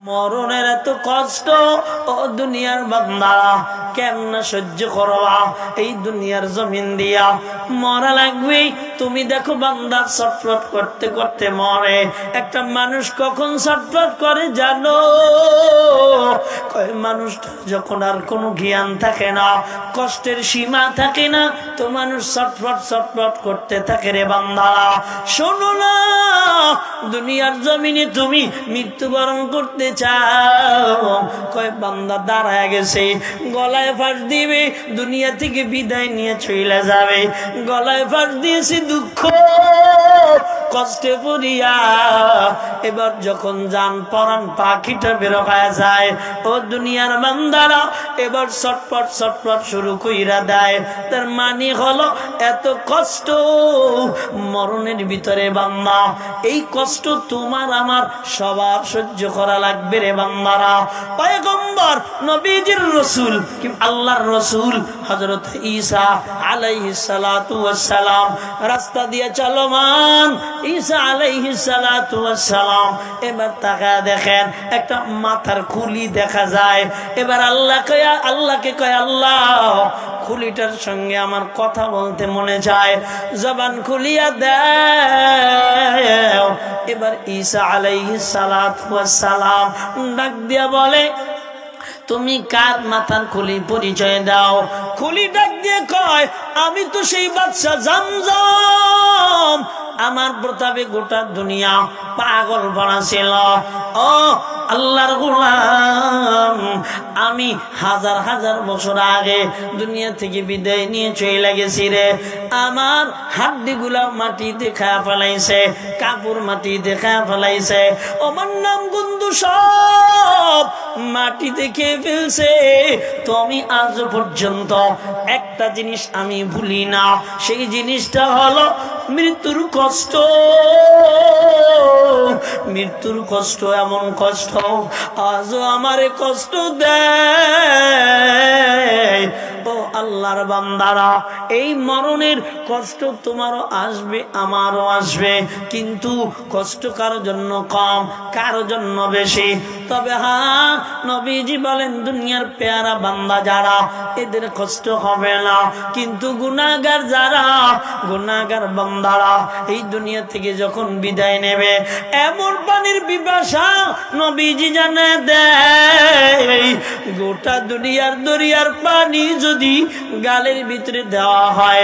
মরণের এত কষ্ট ও দুনিয়ার বান্দারা কেমনে সহ্য করবা? এই দুনিয়ার জমিন দিয়া মরা লাগবে। তুমি দেখো বান্দা ছটফট করতে করতে মরে। একটা মানুষ কখন ছটফট করে জানো? মানুষটা যখন আর কোনো জ্ঞান থাকে না, কষ্টের সীমা থাকে না, তো মানুষ ছটফট ছটফট করতে থাকে রে বান্দারা। শোনো না, দুনিয়ার জমিনে তুমি মৃত্যুবরণ করতে চাও, কয় বান্দা দাঁড়ায় গেছে, গলায় ফাঁস দিবে, দুনিয়া থেকে বিদায় নিয়ে চলে যাবে। গলায় ফাঁস দিয়েছে দুঃখ কষ্টে পড়িয়া। এবার যখন জান পরাণ পাখিটা বের হয়ে যায়, ও দুনিয়ার বান্দারা এবার ছটফট ছটফট শুরু কইরা দেয়। তার মানে হলো এত কষ্ট মরণের ভিতরে বান্দা, এই কষ্ট তোমার আমার সবার সহ্য করা লাগবে রে বান্দারা। পয়গম্বর নবীজির রাসূল কি আল্লাহর রাসূল হযরত ঈসা আলাইহিস সালাতু ওয়াস সালাম রাস্তা দিয়ে চলমান। ঈসা আলাইহিস সালাতু ওয়াস সালাম এবার তাকায় দেখেন একটা মাথার খুলি দেখা যায়। এবার আল্লাহকে কয় আল্লাহ, খুলিটার সঙ্গে আমার কথা বলতে মনে চায়, জবান খুলিয়া দাও। এবার ঈসা আলাইহিস সালাতু ওয়াস সালাম ডাক দিয়া বলে, তুমি কার মাথার খুলি, পরিচয় দাও। খুলি ডাক দিয়ে কয়, আমি তো সেই বাদশা জামজাম, আমার প্রতাপে গোটা দুনিয়া পাগল ভরা ছিল। ও আল্লাহর গোলাম, আমি হাজার হাজার বছর আগে দুনিয়া থেকে বিদায় নিয়ে চলে গেছি রে। আমার হাড্ডি গুলা মাটিতে খায়া ফেলাইছে, কাপড় মাটিতে খায়া ফেলাইছে, আমার নাম গন্ধু সব মাটিতে খেয়ে ফেলছে। তো আমি আজ পর্যন্ত একটা জিনিস আমি ভুলি না, সেই জিনিসটা হলো মৃত্যুর কষ্ট। মৃত্যুর কষ্ট এমন কষ্ট আজও আমারে কষ্ট দেয়। ও আল্লাহর বান্দারা, এই মরণের কষ্ট তোমারও আসবে, আমারও আসবে, কিন্তু কষ্ট কারো জন্য কম, কারো জন্য বেশি। তবে হ্যাঁ, নবীজি বলেন দুনিয়ার পেয়ারা বান্দা যারা, এদের কষ্ট হবে না, কিন্তু গুনাহগার যারা, গুনাহগার বান্দারা এই দুনিয়া থেকে যখন বিদায় নেবে, এমন পানির পিপাসা নবীজি জানে দেয়, গোটা দুনিয়ার দরিয়ার পানি যদি গালের ভিতরে দেওয়া হয়,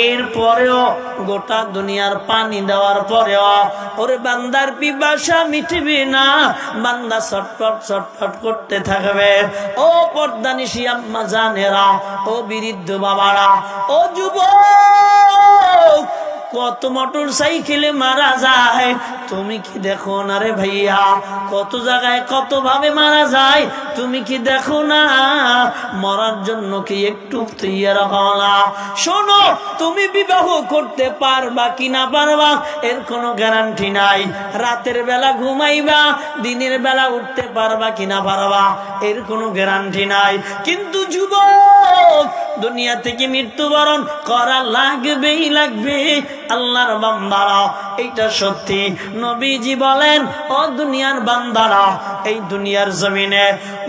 এরপরেও গোটা দুনিয়ার পানি দেওয়ার পরেও ওরে বান্দার পিপাসা মিটবে না, বান্দা ছটফট ছটফট করতে থাকবে। ও পর্দানিশী আম্মা জানেরা, ও বৃদ্ধ বাবারা, ও যুবক, কত মোটর সাইকেলে মারা যায় তুমি কি দেখো না রে ভাইয়া? কত জায়গায় কত ভাবে মারা যায় তুমি কি দেখো না? মরার জন্য কি একটু তৈয়ার হও না? শোনো, তুমি বিবাহ করতে পারবা কি না পারবা এর কোনো গ্যারান্টি নাই। রাতের বেলা ঘুমাইবা, দিনের বেলা উঠতে পারবা কি না পারবা এর কোনো গ্যারান্টি নাই। কিন্তু যুবক, দুনিয়া থেকে মৃত্যুবরণ করা লাগবেই লাগবে। আল্লাহর বান্দারা, এইটা সত্যি। নবীজি বলেন, ও দুনিয়ার বান্দারা, এই দুনিয়ার জমিনে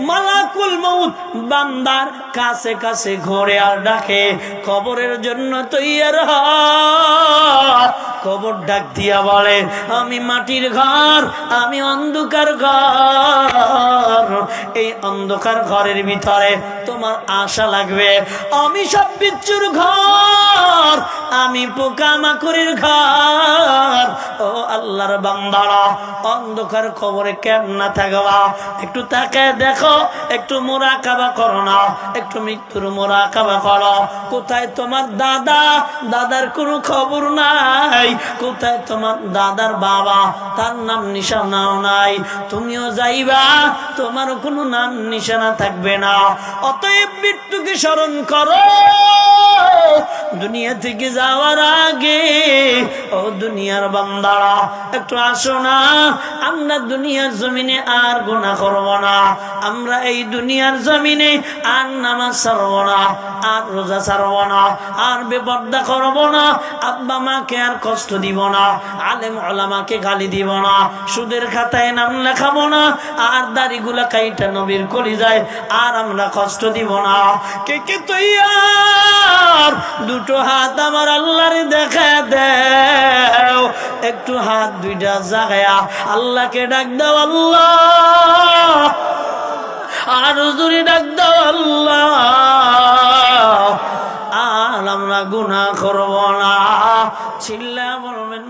মালাকুল মউত বান্দার কাছে কাছে ঘুরে আর ডাকে, কবরের জন্য তৈয়ার হ। কবর ডাক দিয়া বলে, আমি মাটির ঘর, আমি অন্ধকার ঘর, এই অন্ধকার ঘরের ভিতরে তোমার আশা লাগবে। আমি সব বিচ্ছুর ঘর, আমি পোকামাকড়ের ঘর। ও আল্লাহর বান্দারা, অন্ধকার কবরে কেমন থাকবা? একটু তাকায় দেখো, একটু মুরাকাবা করো না, একটু মৃত্যুর মুরাকাবা করো। কোথায় তোমার দাদা? দাদার কোনো খবর নাই। কোথায় তোমার দাদার বাবা? তার নাম নিশানাও নাই। তুমিও যাইবা, তোমারও কোনো নাম নিশানা থাকবে না। অতএব মৃত্যুকে স্মরণ করো। দুনিয়া থেকে যাওয়ার আগে ও দুনিয়ার বান্দারা একটু আসো না, আমরা দুনিয়ার জমিনে আর গুনাহ করব না, আমরা এই দুনিয়ার জমিনে আর নামাজ ছাড়ব না, আর রোজা ছাড়ব না, আর বেপরদা করব না, আব্বা মাকে আর কষ্ট দিব না, আলেম ওলামাকে গালি দিব না, সুদের খাতায় নাম লেখাবো না, আর দাড়িগুলা কাইটা নবীর কলিজায় আর আমরা কষ্ট দিব না। কে কে তৈয়ার? দুটো হাত আমার আল্লাহর দেখা দেও, একটু হাত দুইটা জাগায়া আল্লাহকে ডাক দাও, আল্লাহ, আর জোরে ডাক দাও, আল্লাহ, আর আমরা গুনাহ করব না। চিল্লা বলবেন